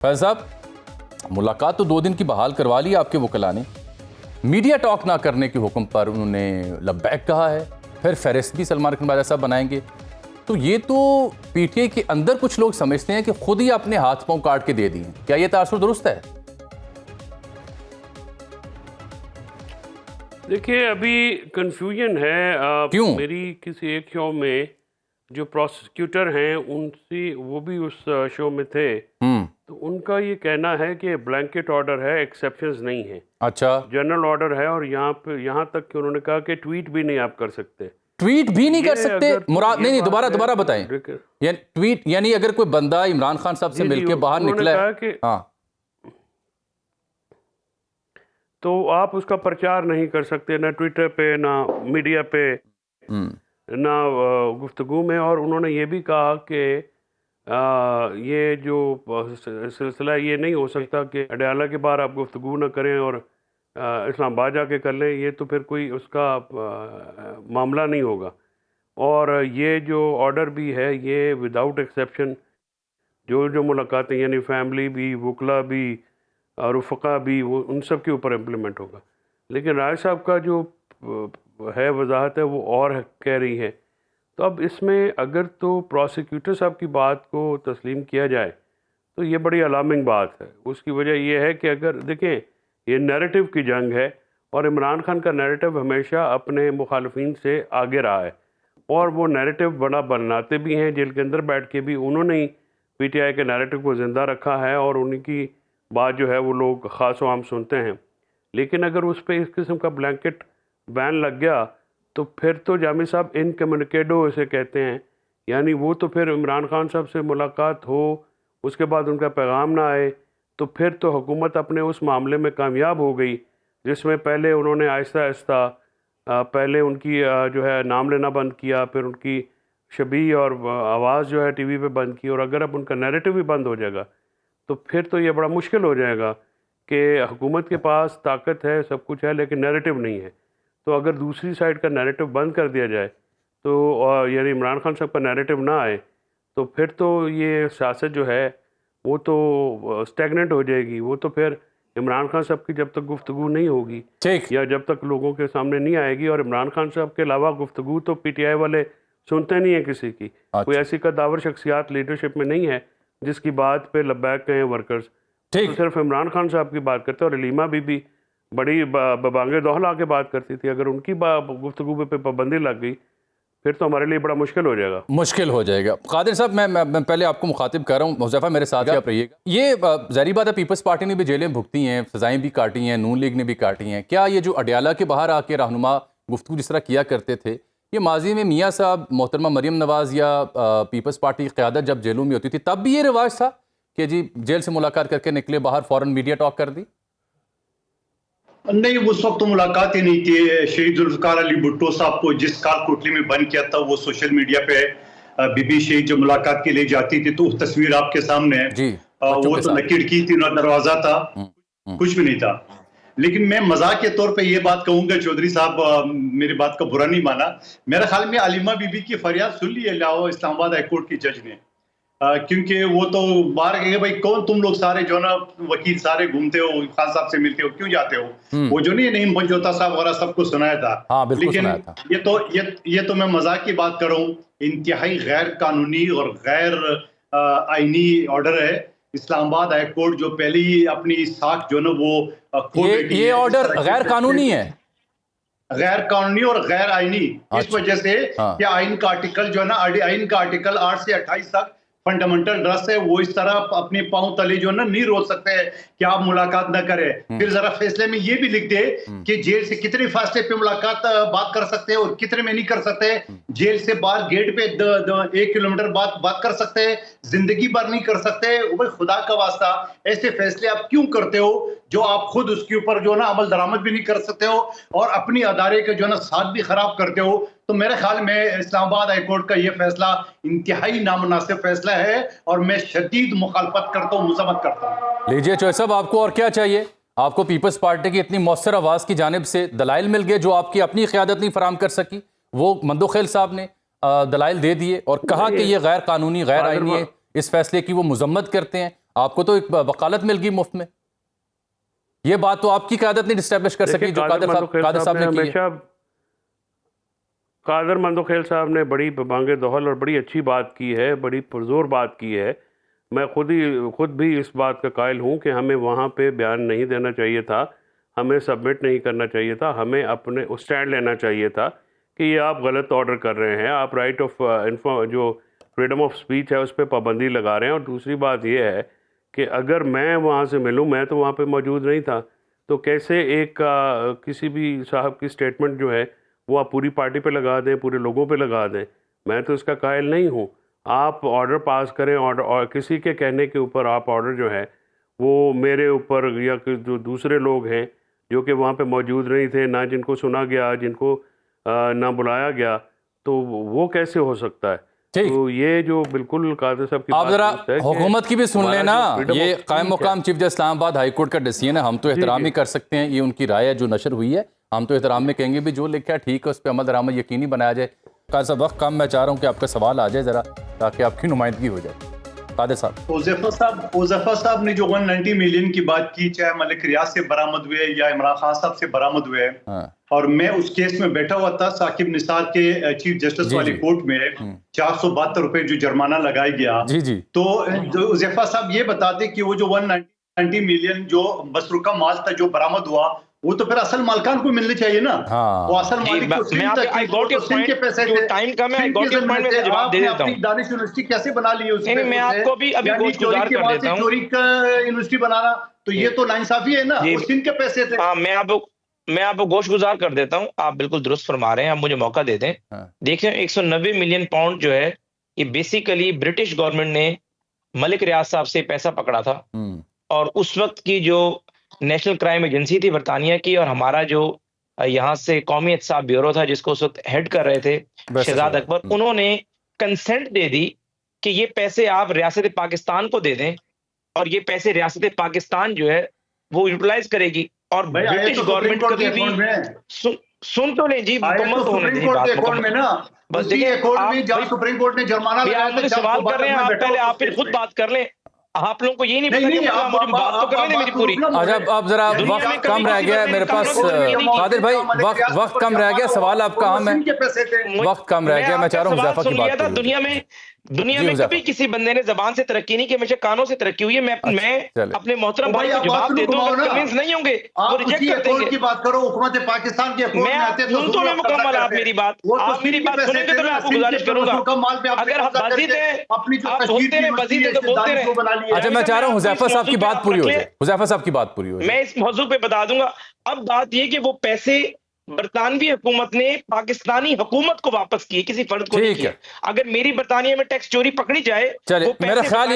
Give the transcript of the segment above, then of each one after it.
फैज़ साहब, मुलाकात तो 2 दिन की बहाल करवा ली आपके वकला ने, मीडिया टॉक ना करने के हुक्म पर उन्होंने लब्बैक कहा है, फिर फहरिस्त भी सलमान अकबर साहब बनाएंगे। तो ये तो पीटीआई के अंदर कुछ लोग समझते हैं कि खुद ही अपने हाथ पांव काट के दे दिए। क्या ये तासुर दुरुस्त है? देखिए, अभी कंफ्यूजन है। क्यों? मेरी किसी एक शो में जो प्रोसिक्यूटर हैं उनसे, वो भी उस शो में थे, तो उनका ये कहना है कि ब्लैंकेट ऑर्डर है, एक्सेप्शंस नहीं है। अच्छा, जनरल ऑर्डर है, और यहाँ तक कि उन्होंने कहा कि ट्वीट भी नहीं आप कर सकते। ट्वीट भी नहीं कर सकते? अगर मुराद नहीं, दोबारा बताएं। देखिए, यानी ट्वीट यानी अगर कोई बंदा इमरान खान साहब से मिलके बाहर निकला है, कि हाँ, तो आप उसका प्रचार नहीं कर सकते, ना ट्विटर पे, ना मीडिया पे, ना गुफ्तगू में। और उन्होंने ये भी कहा कि ये जो सिलसिला ये नहीं हो सकता कि अडयाला के बाहर आप गुफ्तगू ना करें और इस्लामाबाद जाके कर लें, ये तो फिर कोई उसका मामला नहीं होगा। और ये जो ऑर्डर भी है ये विदाउट एक्सेप्शन जो मुलाकातें, यानी फैमिली भी, वकला भी और रफ़क़ा भी, वो उन सब के ऊपर इम्प्लीमेंट होगा। लेकिन राय साहब का जो है वजाहत है वो और कह रही है। तो अब इसमें अगर तो प्रोसिक्यूटर साहब की बात को तस्लीम किया जाए तो ये बड़ी अलार्मिंग बात है। उसकी वजह यह है कि अगर देखें, ये नैरेटिव की जंग है और इमरान खान का नैरेटिव हमेशा अपने मुखालफिन से आगे रहा है, और वो नैरेटिव बड़ा बनाते भी हैं। जेल के अंदर बैठ के भी उन्होंने ही पीटीआई के नैरेटिव को ज़िंदा रखा है और उनकी बात जो है वो लोग ख़ास व आम सुनते हैं। लेकिन अगर उस पर इस किस्म का ब्लैंकेट बैन लग गया तो फिर तो जामी साहब इनकम्युनिकेडो इसे कहते हैं, यानी वो तो फिर इमरान खान साहब से मुलाकात हो, उसके बाद उनका पैगाम ना आए, तो फिर तो हुकूमत अपने उस मामले में कामयाब हो गई जिसमें पहले उन्होंने आहिस्ता आहिस्ता पहले उनकी जो है नाम लेना बंद किया, फिर उनकी शबी और आवाज़ जो है टीवी पे बंद की, और अगर अब उनका नैरेटिव भी बंद हो जाएगा तो फिर तो ये बड़ा मुश्किल हो जाएगा कि हुकूमत के पास ताकत है, सब कुछ है, लेकिन नैरेटिव नहीं है। तो अगर दूसरी साइड का नैरेटिव बंद कर दिया जाए तो यानी इमरान खान साहब का नैरेटिव ना आए, तो फिर तो ये सियासत जो है वो तो स्टैगनेंट हो जाएगी। वो तो फिर इमरान खान साहब की जब तक गुफ्तगू नहीं होगी, या जब तक लोगों के सामने नहीं आएगी, और इमरान खान साहब के अलावा गुफ्तगू तो पीटीआई वाले सुनते नहीं है किसी की। कोई ऐसी कदावर शख्सियात लीडरशिप में नहीं है जिसकी बात पे लब्बैक कहें वर्कर्स, तो सिर्फ इमरान खान साहब की बात करते हैं। और अलीमा बीबी बड़ी बबांगे दोहला के बात करती थी, अगर उनकी गुफ्तगू पे पाबंदी लग गई फिर तो हमारे लिए बड़ा मुश्किल हो जाएगा। मुश्किल हो जाएगा। कादिर साहब, मैं पहले आपको मुखातिब कर रहा हूँ, हुज़ैफा मेरे साथ ही आप रहिएगा। ये ज़ाहिर बात है, पीपल्स पार्टी ने भी जेलें भुगती हैं, सज़ाएँ भी काटी हैं, नून लीग ने भी काटी हैं। क्या ये जो अडयाला के बाहर आके रहनुमा गुफ्तगू जिस तरह किया करते थे, ये माजी में मियाँ साहब, मोहतरमा मरियम नवाज़ या पीपल्स पार्टी की क़यादत जब जेलों में होती थी तब भी ये रिवाज था कि जी जेल से मुलाकात करके निकले बाहर फ़ौरन मीडिया टॉक कर दी? नहीं, उस वक्त तो मुलाकात ही नहीं थी। शहीद जुल्फ़िकार अली भुट्टो साहब को जिस काल कोठरी में बंद किया था, वो सोशल मीडिया पे बीबी शहीद जो मुलाकात के लिए जाती थी, तो तस्वीर आपके सामने है जी, वो तो न खिड़की थी न दरवाजा था, कुछ भी नहीं था। लेकिन मैं मजाक के तौर पे ये बात कहूंगा, चौधरी साहब मेरी बात का बुरा नहीं माना, मेरे ख्याल में अलीमा बीबी की फरियाद सुन ली है लाहौर इस्लामाबाद हाई कोर्ट की जज ने, क्योंकि वो तो बाहर गए, भाई कौन तुम लोग सारे जो ना वकील सारे घूमते हो, खान साहब से मिलते हो, क्यों जाते हो? वो जो नहीं नईम पंजोता साहब वगैरह सबको सुनाया था। लेकिन सुनाया था। ये तो मैं मजाक की बात कर रहा हूँ। इंतहाई गैर कानूनी और गैर आईनी ऑर्डर है। इस्लामाबाद हाई कोर्ट जो पहले ही अपनी साख जो ना वो ये ऑर्डर गैर कानूनी है, गैर कानूनी और गैर आईनी। इस वजह से कि आइन का आर्टिकल जो है ना, आइन का आर्टिकल 8 से 28 तक फंडामेंटल ड्रस है, वो इस तरह अपने पांव तले जो ना नहीं रोक सकते हैं कि आप मुलाकात ना करें। फिर जरा फैसले में ये भी लिख दे कि जेल से कितने फासले पे मुलाकात बात कर सकते हैं और कितने में नहीं कर सकते। जेल से बाहर गेट पे 1 किलोमीटर बात कर सकते हैं, जिंदगी भर नहीं कर सकते। भाई खुदा का वास्ता, ऐसे फैसले आप क्यों करते हो जो आप खुद उसके ऊपर जो ना अमल दरामद भी नहीं कर सकते हो और अपनी अदारे के जो ना साथ भी खराब करते हो? तो मेरे ख्याल में इस्लामाबाद हाई कोर्ट का ये फैसला इंतहाई नामुनासिब फैसला है और मैं शदीद मुखालफत करता हूँ, मुज़म्मत करता हूँ। लीजिए चौधरी साहब, आपको और क्या चाहिए? आपको पीपल्स पार्टी की इतनी मौसर आवाज़ की जानिब से दलाइल मिल गए जो आपकी अपनी क़यादत नहीं फराम कर सकी, वो मंदोखेल साहब ने दलाइल दे दिए और कहा कि ये गैर कानूनी, गैर आईनी है, इस फैसले की वो मजम्मत करते हैं, آپ کو تو ایک وکالت مل گئی مفت میں. یہ بات تو آپ کی قیادت نہیں اسٹیبلش کر سکی جو قادر صاحب نے کی ہے. قادر مندوخیل صاحب نے بڑی بانگ دہل اور بڑی اچھی بات کی ہے, بڑی پرزور بات کی ہے. میں خود بھی اس بات کا قائل ہوں کہ ہمیں وہاں پہ بیان نہیں دینا چاہیے تھا, ہمیں سبمٹ نہیں کرنا چاہیے تھا, ہمیں اپنے اسٹینڈ لینا چاہیے تھا کہ یہ آپ غلط آرڈر کر رہے ہیں, آپ رائٹ آف جو فریڈم آف اسپیچ ہے اس پہ پابندی لگا رہے ہیں. اور دوسری بات یہ ہے کہ اگر میں وہاں سے ملوں, میں تو وہاں پہ موجود نہیں تھا, تو کیسے ایک کسی بھی صاحب کی سٹیٹمنٹ جو ہے وہ آپ پوری پارٹی پہ لگا دیں, پورے لوگوں پہ لگا دیں. میں تو اس کا قائل نہیں ہوں. آپ آرڈر پاس کریں, اور کسی کے کہنے کے اوپر آپ آرڈر جو ہے وہ میرے اوپر یا جو دوسرے لوگ ہیں جو کہ وہاں پہ موجود نہیں تھے, نہ جن کو سنا گیا, جن کو نہ بلایا گیا, تو وہ کیسے ہو سکتا ہے؟ تو یہ جو بالکل قادر صاحب کی آپ ذرا حکومت کی بھی سن لینا. یہ قائم مقام چیف جسٹس اسلام آباد ہائی کورٹ کا ڈیسیژن ہے, ہم تو احترام ہی کر سکتے ہیں, یہ ان کی رائے ہے جو نشر ہوئی ہے, ہم تو احترام میں کہیں گے بھی جو لکھا ہے ٹھیک ہے, اس پہ عمل درآمد یقینی بنایا جائے. قادر صاحب وقت کم, میں چاہ رہا ہوں کہ آپ کا سوال آ جائے ذرا تاکہ آپ کی نمائندگی ہو جائے. قادر صاحب, حذیفہ صاحب نے جو 190 ملین کی بات کی, چاہے ملک ریاض سے برآمد ہوئے یا عمران خان صاحب سے برآمد ہوئے, اور میں اس کیس میں بیٹھا ہوا تھا ثاقب نثار کے چیف جسٹس والی کورٹ میں, 472 روپے جو جرمانہ لگایا گیا. تو حذیفہ صاحب یہ بتاتے کہ وہ جو 190 ملین جو مسروقہ مال تھا جو برآمد ہوا, وہ تو پھر اصل مالکان کو ملنے چاہیے نا. وہ اصل مالک تو سندھ کے پیسے تھے. اپنی دانش یونیورسٹی کیسے بنا لی اس میں آپ کو بھی ابھی گوشت گزار کر دیتا ہوں. چوری کا یونیورسٹی بنانا تو یہ تو ناانصافی ہے نا, وہ سندھ کے پیسے تھے. میں آپ کو گوشت گزار کر دیتا ہوں, آپ بالکل درست فرما رہے ہیں, آپ مجھے موقع دے دیں. دیکھیں 190 ملین پاؤنڈ جو ہے یہ بیسیکلی برٹش گورنمنٹ نے ملک ریاض صاحب سے پیسہ پکڑا تھا, اور اس وقت کی جو نیشنل کرائم ایجنسی تھی برطانیہ کی, اور ہمارا جو یہاں سے قومی احتساب بیورو تھا جس کو اس وقت ہیڈ کر رہے تھے شہزاد اکبر, انہوں نے کنسنٹ دے دی کہ یہ پیسے آپ ریاست پاکستان کو دے دیں, اور یہ پیسے ریاست پاکستان جو ہے وہ یوٹیلائز کرے گی. اور برٹش گورنمنٹ کبھی بھی سن تو لیں جی, مکمل تو ہونے دیں بات مکمل. بس دیکھیں آپ مجھے سوال کر رہے ہیں, آپ پہلے آپ پھر خود بات کر لیں. آپ لوگوں کو یہ نہیں پتا کہ مجھے بات تو کرنے دیں میری پوری. اب ذرا وقت کم رہ گیا ہے میرے پاس. قادر بھائی وقت کم رہ گیا, سوال آپ کا اہم ہے, وقت کم رہ گیا, میں چاہ رہا ہوں حذیفہ کی بات کروں. دنیا میں کبھی کسی بندے نے زبان سے ترقی نہیں کی, ہمیشہ کانوں سے ترقی ہوئی ہے. میں اپنے محترم بھائی کو جواب دیتا ہوں, اگر کنوینس نہیں ہوں گے وہ ریجیکٹ کر دیں گے. بات کرو, حکومت پاکستان کے میں سن تو لیں مکمل آپ میری بات, آپ میری بات سنیں گے تو میں آپ کو گزارش کروں گا, اگر آپ بزید ہیں آپ بولتے رہے, بزید ہیں تو بولتے رہے. اچھا میں چاہ رہا ہوں حذیفہ صاحب کی بات پوری ہو جائے, حذیفہ صاحب کی بات پوری ہو جائے. میں اس موضوع پہ بتا دوں گا. اب بات یہ کہ وہ پیسے برطانوی حکومت نے پاکستانی حکومت کو واپس کیے, کسی فرد کو نہیں کیا. اگر میری برطانیہ میں ٹیکس چوری پکڑی جائے, میرا خیال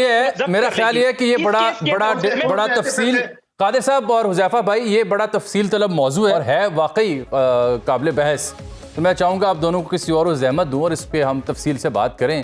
یہ ہے کہ یہ بڑا تفصیل, قادر صاحب اور حذیفہ بھائی, یہ بڑا تفصیل طلب موضوع ہے اور ہے واقعی قابل بحث. تو میں چاہوں گا آپ دونوں کو کسی اور زحمت دوں اور اس پہ ہم تفصیل سے بات کریں.